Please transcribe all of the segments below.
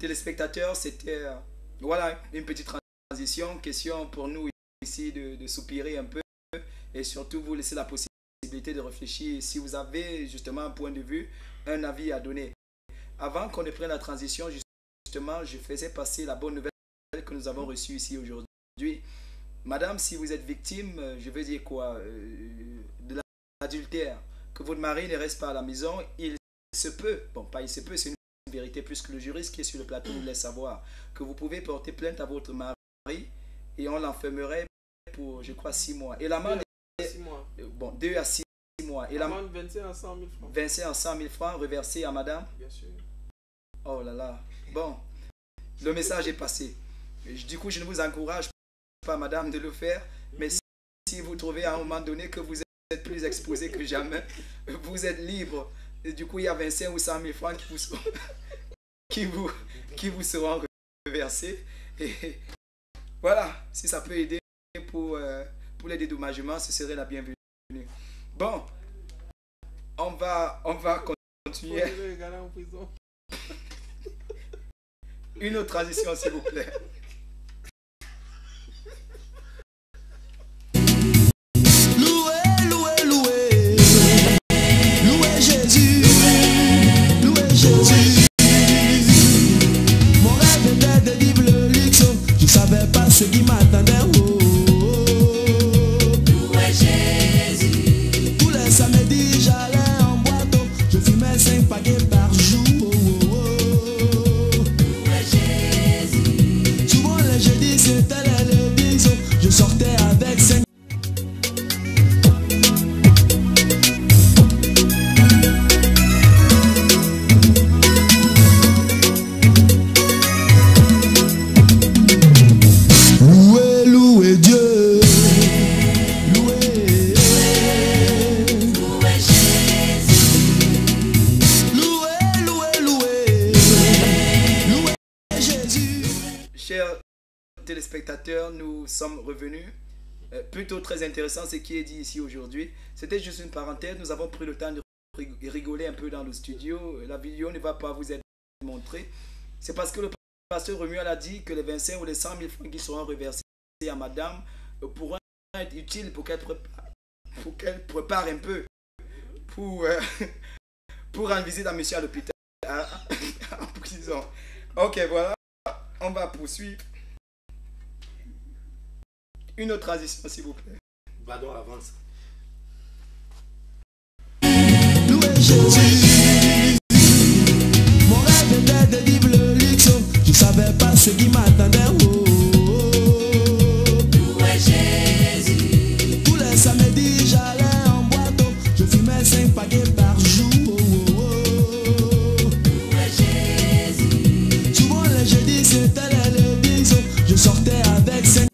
téléspectateurs, c'était voilà, une petite transition. Question pour nous ici de soupirer un peu et surtout vous laisser la possibilité de réfléchir si vous avez justement un point de vue, un avis à donner. Avant qu'on ne prenne la transition, justement, je faisais passer la bonne nouvelle que nous avons reçue ici aujourd'hui. Madame, si vous êtes victime, je veux dire quoi, de l'adultère, que votre mari ne reste pas à la maison, il se peut, bon pas il se peut, c'est une vérité puisque le juriste qui est sur le plateau nous laisse savoir que vous pouvez porter plainte à votre mari et on l'enfermerait pour, je crois, 6 mois. Et l'amende est 6 mois. Bon, 2 à 6 mois. Et l'amende 25 à 100 000 francs. 25 à 100 000 francs reversés à madame. Bien sûr. Oh là là. Bon, le message est passé. Du coup, je ne vous encourage pas, madame, de le faire. Mais si vous trouvez à un moment donné que vous êtes plus exposé que jamais, vous êtes libre. Et du coup, il y a 25 ou 100 000 francs qui vous seront reversés. Et voilà, si ça peut aider pour les dédommagements, ce serait la bienvenue. Bon, on va continuer. Une autre transition, s'il vous plaît. Ce qui m'attendait, oh, où est Jésus? Tous les samedis j'allais en boîte, je fumais 5 paquets par jour, où est Jésus? Souvent les jeudis c'était l'église, je sortais avec 5. Téléspectateurs, nous sommes revenus. Plutôt très intéressant ce qui est dit ici aujourd'hui. C'était juste une parenthèse. Nous avons pris le temps de rigoler un peu dans le studio. La vidéo ne va pas vous être montrée. C'est parce que le pasteur Romuald a dit que les 25 ou les 100 000 francs qui seront reversés à madame pourront être utiles pour qu'elle prépare un peu pour rendre visite à monsieur à l'hôpital en prison. Ok, voilà. On va poursuivre. Une autre transition, s'il vous plaît. Badon avance. Louez Jésus. Mon rêve était de vivre le luxe. Je savais pas ce qui m'attendait. Oh, louez Jésus. Tous les samedis j'allais en boîte. Je fumais 5 paquets par jour. Louez Jésus. Souvent les jeudis c'était l'église. Je sortais avec 5.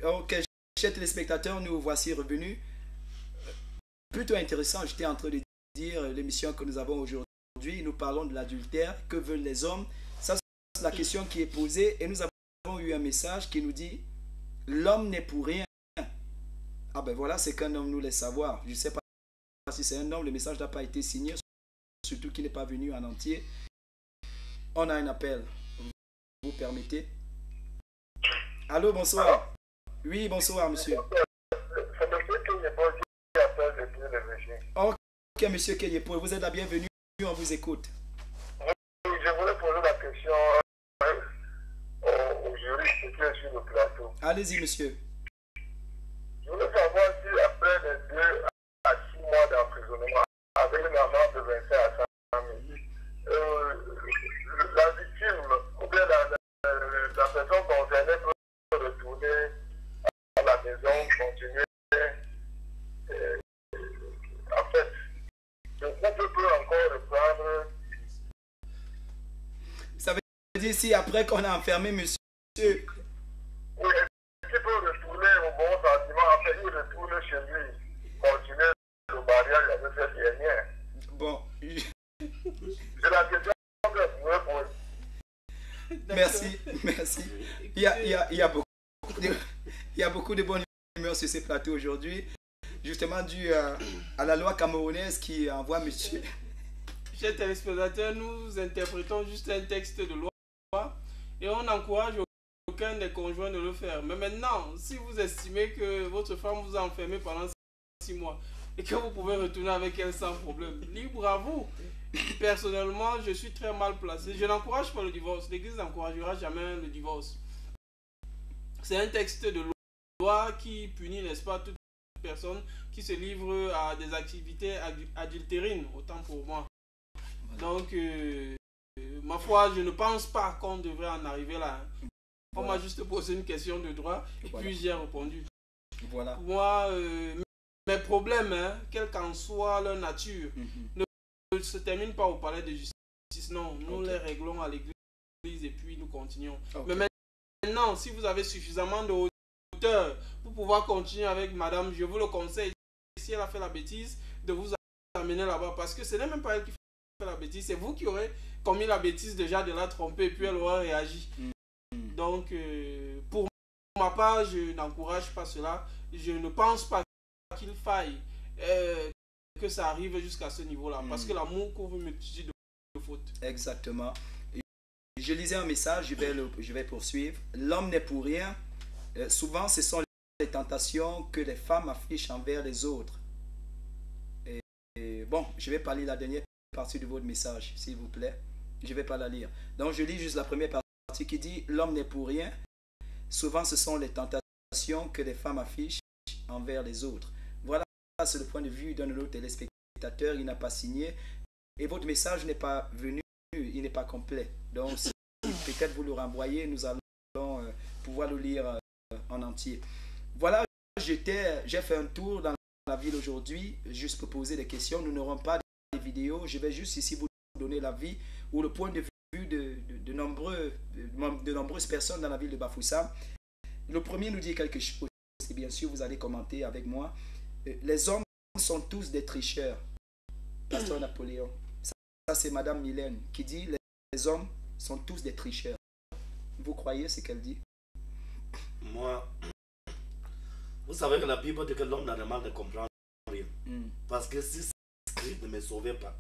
Ok, chers téléspectateurs, nous voici revenus. Plutôt intéressant, j'étais en train de dire l'émission que nous avons aujourd'hui. Nous parlons de l'adultère. Que veulent les hommes? Ça, c'est la question qui est posée. Et nous avons eu un message qui nous dit l'homme n'est pour rien. Ah ben voilà, c'est qu'un homme nous laisse savoir. Je ne sais pas si c'est un homme, le message n'a pas été signé, surtout qu'il n'est pas venu en entier. On a un appel. Vous permettez? Allô, bonsoir. Oui, bonsoir, monsieur. C'est monsieur Kenyepo qui appelle depuis le régime. Ok, monsieur Kenyepo, vous êtes la bienvenue, on vous écoute. Oui, je voulais poser la question au juriste qui est sur le plateau. Allez-y, monsieur. Je voulais savoir si après les 2 à 6 mois d'emprisonnement, avec une amende de 25 à 100 000, la victime ou bien la personne concernée peut retourner à la maison, continuer. En fait, le couple peut encore reprendre. Ça veut dire si après qu'on a enfermé monsieur. Oui, est-ce qu'il peut retourner au bon sentiment, après il retourne chez lui, continuer le mariage avec cette dernière. Bon. C'est la question que je voulais poser. Merci. Il y a beaucoup Il y a beaucoup de bonnes humeurs sur ces plateaux aujourd'hui. Justement dû à la loi camerounaise qui envoie monsieur. Chers téléspectateurs, nous interprétons juste un texte de loi et on n'encourage aucun des conjoints de le faire. Mais maintenant, si vous estimez que votre femme vous a enfermé pendant 6 mois et que vous pouvez retourner avec elle sans problème, libre à vous. Personnellement, je suis très mal placé. Je n'encourage pas le divorce. L'Église n'encouragera jamais le divorce. C'est un texte de loi qui punit, n'est-ce pas, toute personne qui se livre à des activités adultérines, autant pour moi. Donc, ma foi, je ne pense pas qu'on devrait en arriver là. On m'a juste posé une question de droit et puis j'ai répondu. Voilà. Pour moi, mes problèmes, quelle qu'en soit leur nature, ne se terminent pas au palais de justice. Non, nous les réglons à l'église et puis nous continuons. Mais maintenant, si vous avez suffisamment de hauteur pour pouvoir continuer avec madame, je vous le conseille, si elle a fait la bêtise, de vous amener là-bas. Parce que ce n'est même pas elle qui fait la bêtise, c'est vous qui aurez commis la bêtise déjà de la tromper et puis elle aura réagi. Donc, pour ma part, je n'encourage pas cela. Je ne pense pas qu'il faille que ça arrive jusqu'à ce niveau-là. Parce que l'amour couvre une multitude de fautes. Exactement. Je lisais un message, je vais poursuivre. L'homme n'est pour rien. Souvent, ce sont les tentations que les femmes affichent envers les autres. Et bon, je vais pas lire la dernière partie de votre message, s'il vous plaît. Je ne vais pas la lire. Donc, je lis juste la première partie qui dit « L'homme n'est pour rien. Souvent, ce sont les tentations que les femmes affichent envers les autres. » Voilà, c'est le point de vue d'un de nos téléspectateurs. Il n'a pas signé. Et votre message n'est pas venu, il n'est pas complet. Donc, si peut-être vous le renvoyez, nous allons pouvoir le lire en entier. Voilà, j'ai fait un tour dans la ville aujourd'hui, juste pour poser des questions. Nous n'aurons pas de vidéos. Je vais juste ici vous donner l'avis ou le point de vue de nombreuses personnes dans la ville de Bafoussam. Le premier nous dit quelque chose. Et bien sûr, vous allez commenter avec moi. Les hommes sont tous des tricheurs. Pasteur Napoléon. Ça c'est Madame Mylène qui dit les hommes sont tous des tricheurs. Vous croyez ce qu'elle dit? Moi, vous savez que la Bible dit que l'homme n'a de mal de comprendre rien. Parce que si Christ ne me sauvait pas,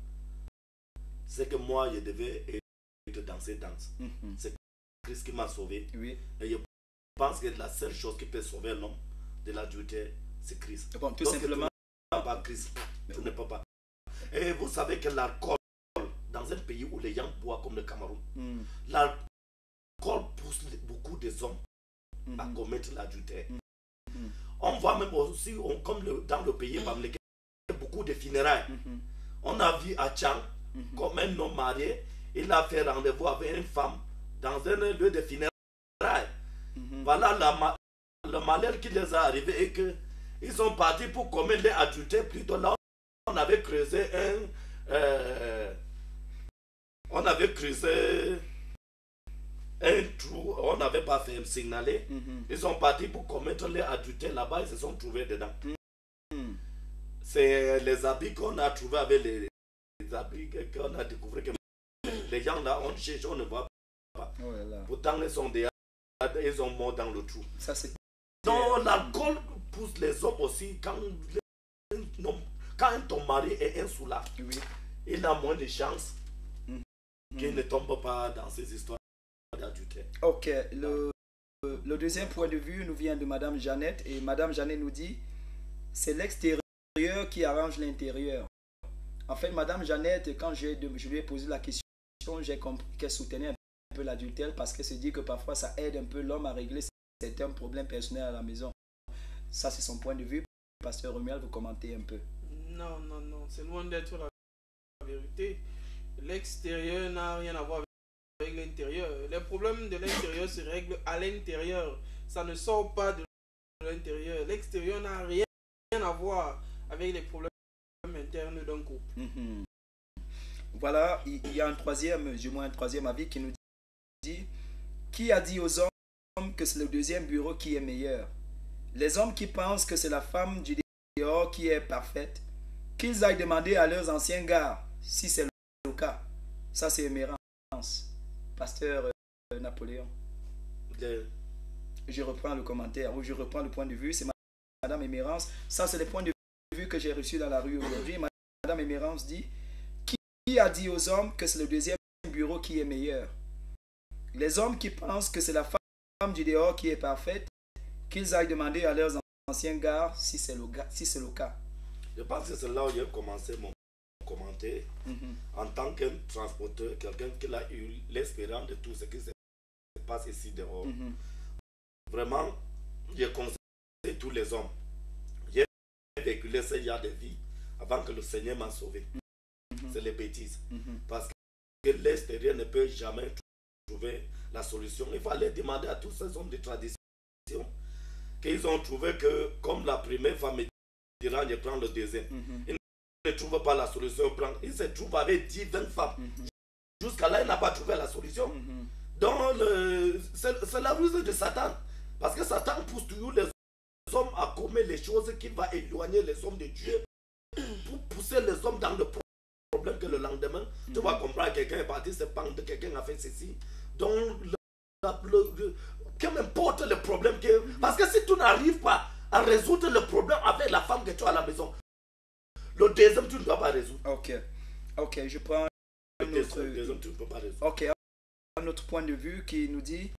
c'est que moi je devais être dans ces danses. C'est Christ qui m'a sauvé. Oui. Et je pense que la seule chose qui peut sauver l'homme de l'adultère, c'est Christ. Bon, tout donc, simplement. Pas Christ, tu ne peux pas. Et vous savez que l'alcool, dans un pays où les gens boivent comme le Cameroun, l'alcool pousse beaucoup des hommes à commettre l'adultère. On voit même aussi, comme dans le pays, beaucoup de funérailles. On a vu à Tchang, comme un homme marié, il a fait rendez-vous avec une femme dans un lieu de funérailles. Voilà le malheur qui les a arrivé et que ils sont partis pour commettre l'adultère. Plutôt là, on avait creusé un trou, on n'avait pas fait signaler. Ils sont partis pour commettre l'adultère là-bas, ils se sont trouvés dedans. C'est les habits qu'on a trouvés avec les habits qu'on a découvert que les gens là, on cherche, on ne voit pas. Oh là là. Pourtant, ils sont dehors, ils sont morts dans le trou. Ça, c'est... Donc, l'alcool pousse les hommes aussi. Quand ton mari est un soulard, il a moins de chances qu'il ne tombe pas dans ces histoires d'adultère. Ok, le deuxième point de vue nous vient de Madame Jeannette. Et Madame Jeannette nous dit c'est l'extérieur qui arrange l'intérieur. En fait, Madame Jeannette, quand je lui ai posé la question, j'ai compris qu'elle soutenait un peu l'adultère parce qu'elle se dit que parfois ça aide un peu l'homme à régler certains problèmes personnels à la maison. Ça, c'est son point de vue. Pasteur Romuald, vous commentez un peu. Non, c'est loin d'être la vérité. L'extérieur n'a rien à voir avec l'intérieur. Les problèmes de l'intérieur se règlent à l'intérieur. Ça ne sort pas de l'intérieur. L'extérieur n'a rien à voir avec les problèmes internes d'un couple. Voilà, il y a un troisième avis qui nous dit qui a dit aux hommes que c'est le deuxième bureau qui est meilleur? Les hommes qui pensent que c'est la femme du dehors qui est parfaite, qu'ils aillent demander à leurs anciens gars si c'est le cas. Ça, c'est émérance. Pasteur Napoléon. je reprends le commentaire, ou je reprends le point de vue, c'est Madame Émérance. Ça, c'est les points de vue que j'ai reçus dans la rue aujourd'hui. Madame Émérance dit, qui a dit aux hommes que c'est le deuxième bureau qui est meilleur? Les hommes qui pensent que c'est la femme du dehors qui est parfaite, qu'ils aillent demander à leurs anciens gars si c'est le cas. Je pense que c'est là où j'ai commencé mon commentaire. En tant qu'un transporteur, quelqu'un qui a eu l'expérience de tout ce qui se passe ici dehors. Vraiment, je conseille tous les hommes. J'ai véhiculé ce genre de vie avant que le Seigneur m'a sauvé. C'est les bêtises. Parce que l'extérieur ne peut jamais trouver la solution. Il fallait demander à tous ces hommes de tradition qu'ils ont trouvé que, comme la première femme dira, je prends le deuxième. Ils ne trouvent pas la solution. Ils se trouvent avec 10-20 femmes. Jusqu'à là, il n'a pas trouvé la solution. Donc, c'est la ruse de Satan. Parce que Satan pousse toujours les hommes à commettre les choses qui vont éloigner les hommes de Dieu pour pousser les hommes dans le problème que le lendemain, tu vas comprendre, quelqu'un est parti se pendre, quelqu'un a fait ceci. Donc, que m'importe le problème parce que si tu n'arrives pas à résoudre le problème avec la femme que tu as à la maison, le deuxième, tu ne dois pas résoudre. Ok, je prends le deuxième, tu ne peux pas résoudre. Ok, un autre point de vue qui nous dit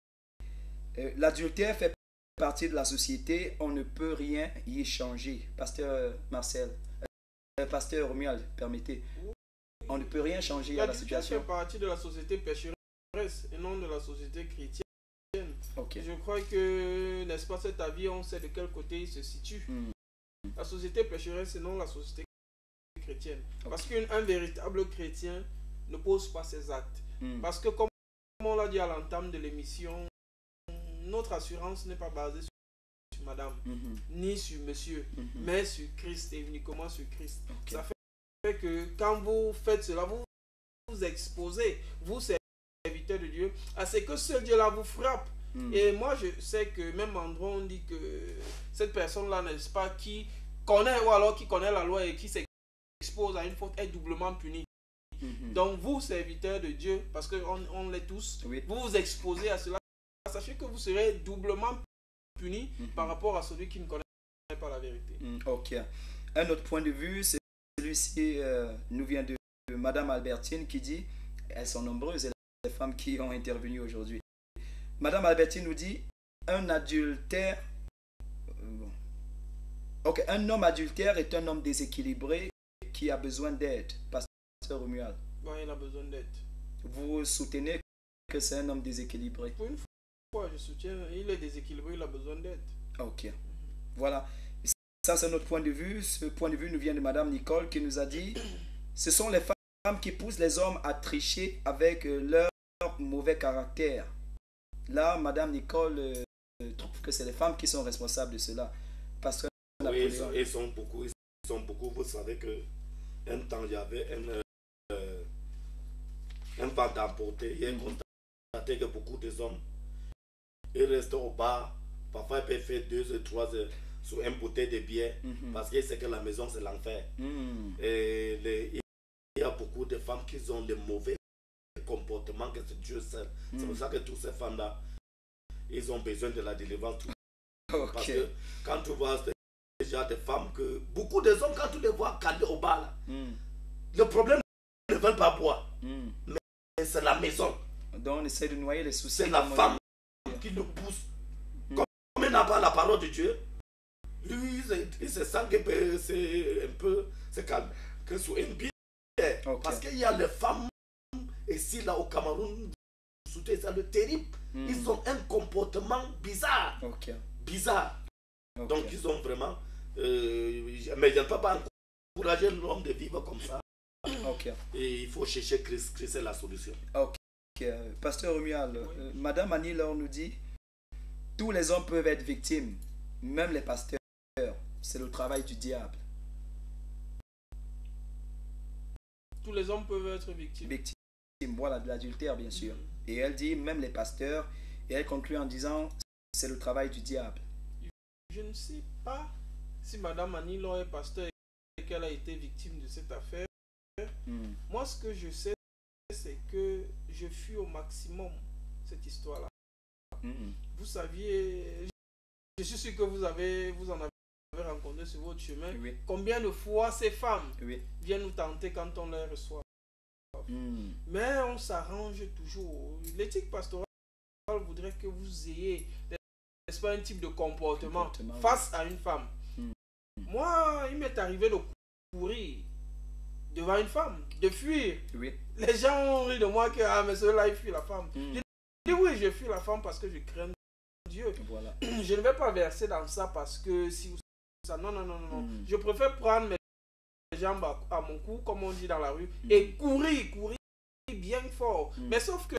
l'adultère fait partie de la société, on ne peut rien y changer. Pasteur Marcel, Pasteur Romuald, permettez. On ne peut rien changer à la situation. L'adultère fait partie de la société pécheresse et non de la société chrétienne. Je crois que, n'est-ce pas, cet avis, on sait de quel côté il se situe. La société pécheresse et non la société chrétienne. Parce qu'un véritable chrétien ne pose pas ses actes. Parce que comme on l'a dit à l'entame de l'émission, notre assurance n'est pas basée sur madame, ni sur monsieur, mais sur Christ et uniquement sur Christ. Ça fait que quand vous faites cela, vous vous exposez, vous serviteurs de Dieu, à ce que ce Dieu-là vous frappe. Et moi, je sais que même André, on dit que cette personne-là, n'est-ce pas, qui connaît ou alors qui connaît la loi et qui s'expose à une faute est doublement punie. Donc, vous, serviteurs de Dieu, parce qu'on l'est tous, vous vous exposez à cela, sachez que vous serez doublement punis par rapport à celui qui ne connaît pas la vérité. Ok. Un autre point de vue, c'est celui-ci nous vient de Madame Albertine qui dit, elles sont nombreuses, les femmes qui ont intervenu aujourd'hui. Madame Albertine nous dit, un homme adultère est un homme déséquilibré qui a besoin d'aide. Pasteur Romuald. Il a besoin d'aide. Vous soutenez que c'est un homme déséquilibré? Pour une fois, je soutiens, il est déséquilibré, il a besoin d'aide. Ok. Voilà. Ça, c'est notre point de vue. Ce point de vue nous vient de Madame Nicole qui nous a dit, ce sont les femmes qui poussent les hommes à tricher avec leur mauvais caractère. Là, Madame Nicole trouve que c'est les femmes qui sont responsables de cela. Parce que ils sont beaucoup. Vous savez que un temps, il y avait un vent d'emporter. Il a constaté que beaucoup des hommes, ils restent au bar. Parfois, ils peuvent faire 2 ou 3 heures sur un bouteille de bière parce qu'ils savent que la maison, c'est l'enfer. Et il y a beaucoup de femmes qui ont les mauvais comportement que c'est Dieu seul. C'est pour ça que toutes ces femmes-là, ils ont besoin de la délivrance. Parce que quand tu vois ce genre de femmes, que beaucoup de hommes, quand tu les vois calés au bar, là, le problème ne veulent pas boire. Mais c'est la maison. Donc on essaie de noyer les soucis. C'est la femme qui le pousse. Comme il n'a pas la parole de Dieu, lui, il se sent que c'est un peu, c'est calme, que sur une bière. Parce qu'il y a les femmes ici, là, au Cameroun, c'est le terrible. Ils ont un comportement bizarre. Bizarre. Donc, ils ont vraiment... mais je ne peux pas encourager l'homme de vivre comme ça. Et il faut chercher Christ. Christ est la solution. Pasteur Romuald, Madame Annie Laure nous dit, tous les hommes peuvent être victimes, même les pasteurs. C'est le travail du diable. Tous les hommes peuvent être victimes. Voilà, de l'adultère, bien sûr. Et elle dit, même les pasteurs, et elle conclut en disant, c'est le travail du diable. Je ne sais pas si Madame Annie Laure est pasteur et qu'elle a été victime de cette affaire. Moi, ce que je sais, c'est que je fuis au maximum cette histoire-là. Vous saviez, je suis sûr que vous en avez rencontré sur votre chemin, combien de fois ces femmes viennent nous tenter quand on les reçoit. Mais on s'arrange toujours. L'éthique pastorale voudrait que vous ayez, n'est-ce pas, un type de comportement face à une femme. Moi, il m'est arrivé de courir devant une femme, de fuir. Les gens ont ri de moi que mais celui-là il fuit la femme. Je dis oui, je fuis la femme parce que je crains Dieu. Je ne vais pas verser dans ça parce que si vous ça, non. Je préfère prendre mes jambes à mon cou, comme on dit dans la rue, et courir bien fort. Mais sauf que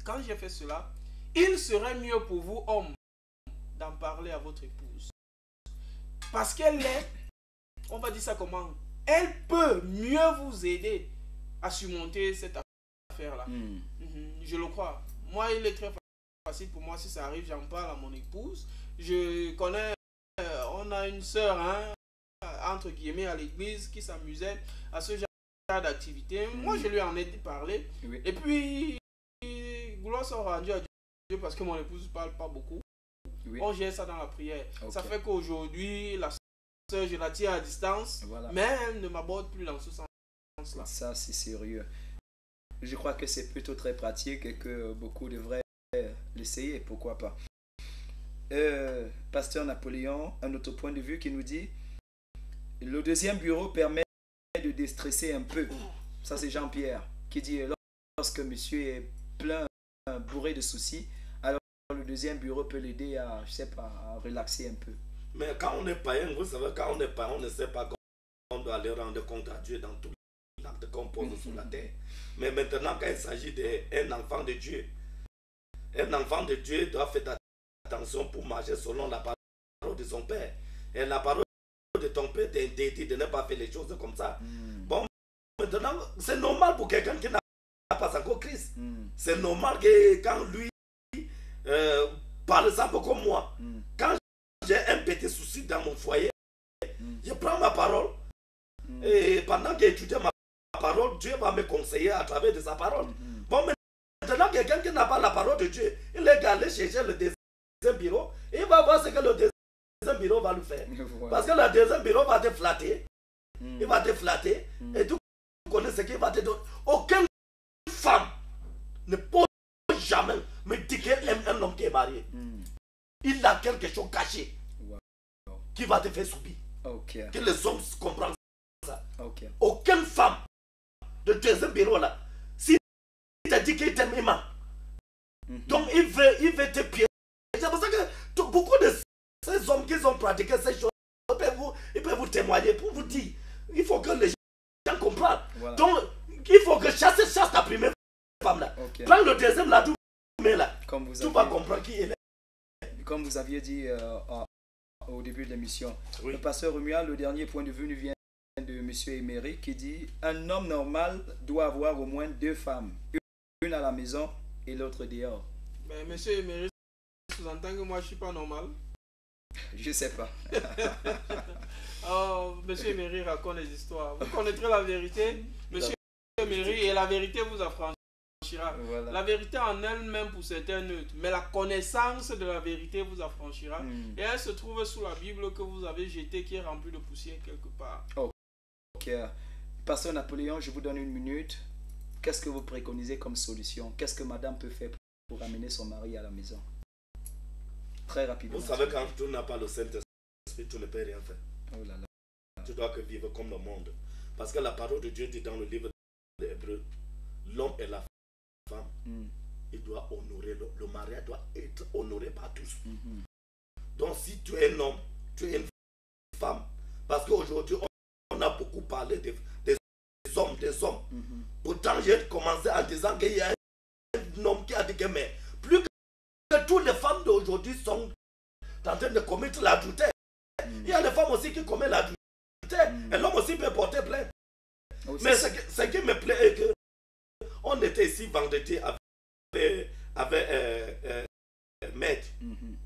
quand j'ai fait cela, il serait mieux pour vous, hommes, d'en parler à votre épouse. Parce qu'elle est, on va dire ça comment, elle peut mieux vous aider à surmonter cette affaire-là. Je le crois. Moi, il est très facile pour moi, si ça arrive, j'en parle à mon épouse. Je connais, on a une sœur, entre guillemets, à l'église, qui s'amusait à ce genre d'activité. Moi, je lui en ai parlé. Et puis, gloire soit rendue à Dieu parce que mon épouse ne parle pas beaucoup. On gère ça dans la prière. Ça fait qu'aujourd'hui, la sœur, je la tiens à distance, mais elle ne m'aborde plus dans ce sens-là. Ça, c'est sérieux. Je crois que c'est plutôt très pratique et que beaucoup devraient l'essayer, pourquoi pas. Pasteur Napoléon, un autre point de vue qui nous dit le deuxième bureau permet de déstresser un peu. Ça, c'est Jean-Pierre qui dit lorsque monsieur est plein, bourré de soucis, alors le deuxième bureau peut l'aider à, je sais pas, à relaxer un peu. Mais quand on est païen, vous savez, quand on est païen, on ne sait pas qu'on doit aller rendre compte à Dieu dans tout l'acte qu'on pose sur la terre. Mais maintenant, quand il s'agit d'un enfant de Dieu, un enfant de Dieu doit faire attention pour marcher selon la parole de son père. Et la parole de ton père t'interdit de ne pas faire les choses comme ça. Bon, maintenant, c'est normal pour quelqu'un qui n'a pas encore Christ. C'est normal que quand lui, par exemple comme moi, quand j'ai un petit souci dans mon foyer, je prends ma parole et pendant que j'étudie ma parole, Dieu va me conseiller à travers de sa parole. Bon, maintenant, quelqu'un qui n'a pas la parole de Dieu, il est allé chercher le deuxième bureau, et il va voir ce que le deuxième bureau va lui faire. Parce que le deuxième bureau va te flatter, il va te flatter, et tu connais ce qu'il va te donner. Aucune femme ne peut jamais me dire qu'elle aime un homme qui est marié. Il a quelque chose caché qui va te faire subir. Que les hommes comprennent ça. Aucune femme de deuxième bureau là, si il t'a dit qu'il t'aime, il ment. Donc il veut te piéger. C'est pour ça que beaucoup de ces hommes qui ont pratiqué ces choses, ils peuvent vous témoigner pour vous dire. Il faut que les gens comprennent. Donc il faut que chasse ta première femme là. Prends le deuxième là, tu vas comprendre qui il est. Comme vous aviez dit au début de l'émission, le pasteur Romuald, le dernier point de vue nous vient de M. Emery qui dit un homme normal doit avoir au moins 2 femmes, une à la maison et l'autre dehors. Mais M. Emery sous-entend que moi je ne suis pas normal. Je sais pas. Oh, M. Emery raconte des histoires. Vous connaîtrez la vérité, M. Emery, et la vérité vous affranchira. La vérité en elle-même pour certains neutres, mais la connaissance de la vérité vous affranchira. Et elle se trouve sous la Bible que vous avez jetée, qui est remplie de poussière quelque part. Ok. Pasteur Napoléon, je vous donne 1 minute. Qu'est-ce que vous préconisez comme solution? Qu'est-ce que madame peut faire pour amener son mari à la maison? Très rapidement. Vous savez, quand tu n'as pas le Saint-Esprit, tu ne peux rien faire. Oh là là. Tu dois que vivre comme le monde. Parce que la parole de Dieu dit dans le livre des Hébreux, l'homme et la femme, il doit honorer, le mariage doit être honoré par tous. Donc si tu es un homme, tu es une femme, parce qu'aujourd'hui on a beaucoup parlé des hommes. Pourtant j'ai commencé en disant qu'il y a un homme qui a dit que mais plus que toutes les femmes d'aujourd'hui sont en train de commettre l'adultère. Il y a des femmes aussi qui commettent l'adultère. Et l'homme aussi peut porter plainte. Mais ce qui me plaît est que on était ici vendredi avec maître,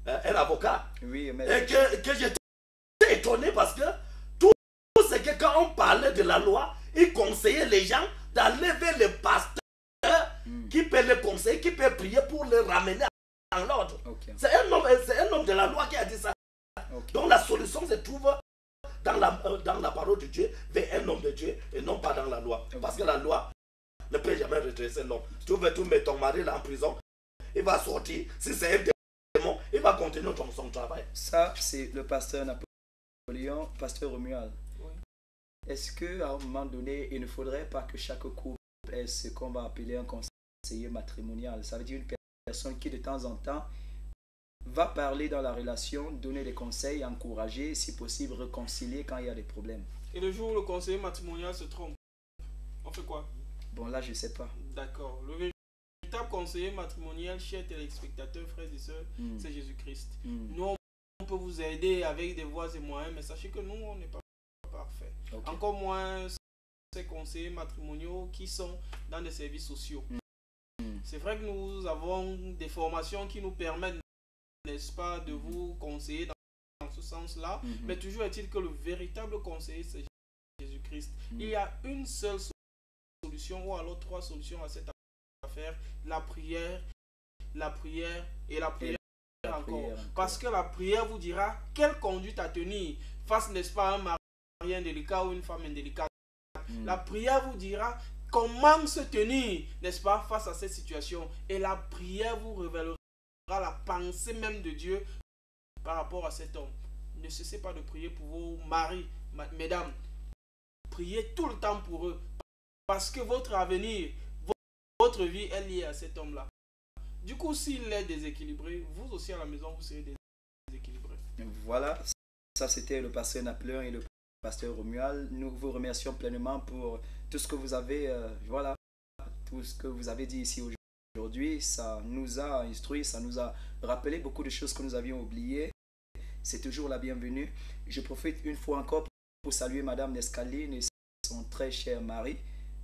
un avocat. Oui, et que j'étais étonné parce que tout ce que quand on parlait de la loi, il conseillait les gens d'enlever les pasteurs qui qui peut les conseiller, qui peut prier pour les ramener en l'ordre. Ok. C'est un homme de la loi qui a dit ça. Ok. Donc la solution se trouve dans la parole de Dieu, vers un homme de Dieu, et non pas dans la loi. Parce que la loi ne peut jamais redresser l'homme. Tu mets ton mari là en prison, il va sortir. Si c'est un démon, il va continuer son travail. Ça, c'est le pasteur Napoléon, pasteur Romuald. Oui. Est-ce qu'à un moment donné, il ne faudrait pas que chaque couple ait ce qu'on va appeler un conseiller matrimonial? Ça veut dire une personne qui de temps en temps va parler dans la relation, donner des conseils, encourager, si possible réconcilier quand il y a des problèmes. Et le jour où le conseiller matrimonial se trompe, on fait quoi? Bon, là, je ne sais pas. D'accord. Le véritable conseiller matrimonial, chers téléspectateurs, frères et sœurs, c'est Jésus-Christ. Nous, on peut vous aider avec des voies et moyens, mais sachez que nous, on n'est pas parfait. Okay. Encore moins ces conseillers matrimoniaux qui sont dans des services sociaux. C'est vrai que nous avons des formations qui nous permettent, n'est-ce pas, de vous conseiller dans ce sens-là, mais toujours est-il que le véritable conseiller, c'est Jésus-Christ. Il y a une seule solution, ou alors 3 solutions à cette affaire: la prière et la prière encore. Parce que la prière vous dira quelle conduite à tenir face, n'est-ce pas, à un mari indélicat ou une femme indélicate. La prière vous dira comment se tenir, n'est-ce pas, face à cette situation. Et la prière vous révélera la pensée même de Dieu par rapport à cet homme. Ne cessez pas de prier pour vos maris, mesdames. Priez tout le temps pour eux. Parce que votre avenir, votre vie est liée à cet homme-là. Du coup, s'il est déséquilibré, vous aussi à la maison, vous serez déséquilibré. Voilà, ça c'était le pasteur Napoléon et le pasteur Romuald. Nous vous remercions pleinement pour tout ce que vous avez, tout ce que vous avez dit ici aujourd'hui. Ça nous a instruit, ça nous a rappelé beaucoup de choses que nous avions oubliées. C'est toujours la bienvenue. Je profite une fois encore pour saluer Madame Nescaline et son très cher mari.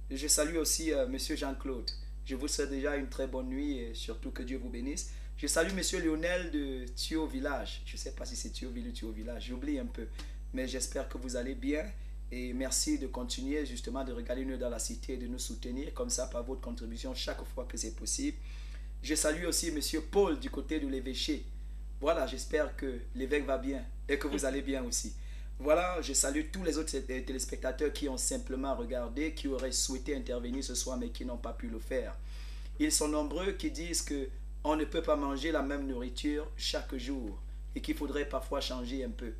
Je salue aussi Monsieur Jean-Claude. Je vous souhaite déjà une très bonne nuit et surtout que Dieu vous bénisse. Je salue Monsieur Lionel de Thio Village. Je ne sais pas si c'est Thio Ville ou Thio Village, j'oublie un peu. Mais j'espère que vous allez bien et merci de continuer justement de regarder nous dans la cité et de nous soutenir comme ça par votre contribution chaque fois que c'est possible. Je salue aussi Monsieur Paul du côté de l'évêché. Voilà, j'espère que l'évêque va bien et que vous allez bien aussi. Voilà, je salue tous les autres téléspectateurs qui ont simplement regardé, qui auraient souhaité intervenir ce soir mais qui n'ont pas pu le faire. Ils sont nombreux qui disent qu'on ne peut pas manger la même nourriture chaque jour et qu'il faudrait parfois changer un peu.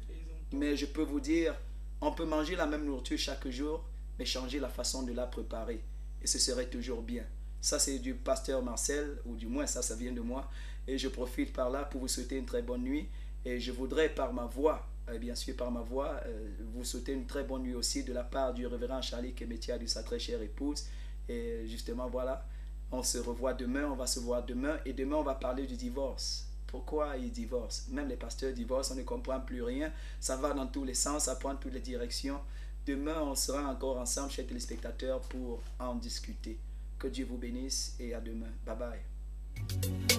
Mais je peux vous dire, on peut manger la même nourriture chaque jour, mais changer la façon de la préparer. Et ce serait toujours bien. Ça, c'est du pasteur Marcel, ou du moins ça vient de moi. Et je profite par là pour vous souhaiter une très bonne nuit. Et je voudrais par ma voix, bien sûr par ma voix, vous souhaiter une très bonne nuit aussi de la part du révérend Charlie Kemetia, de sa très chère épouse. Et justement, voilà, on se revoit demain, on va se voir demain. Et demain, on va parler du divorce. Pourquoi ils divorcent? Même les pasteurs divorcent, on ne comprend plus rien. Ça va dans tous les sens, ça prend toutes les directions. Demain, on sera encore ensemble, chers téléspectateurs, pour en discuter. Que Dieu vous bénisse et à demain. Bye bye.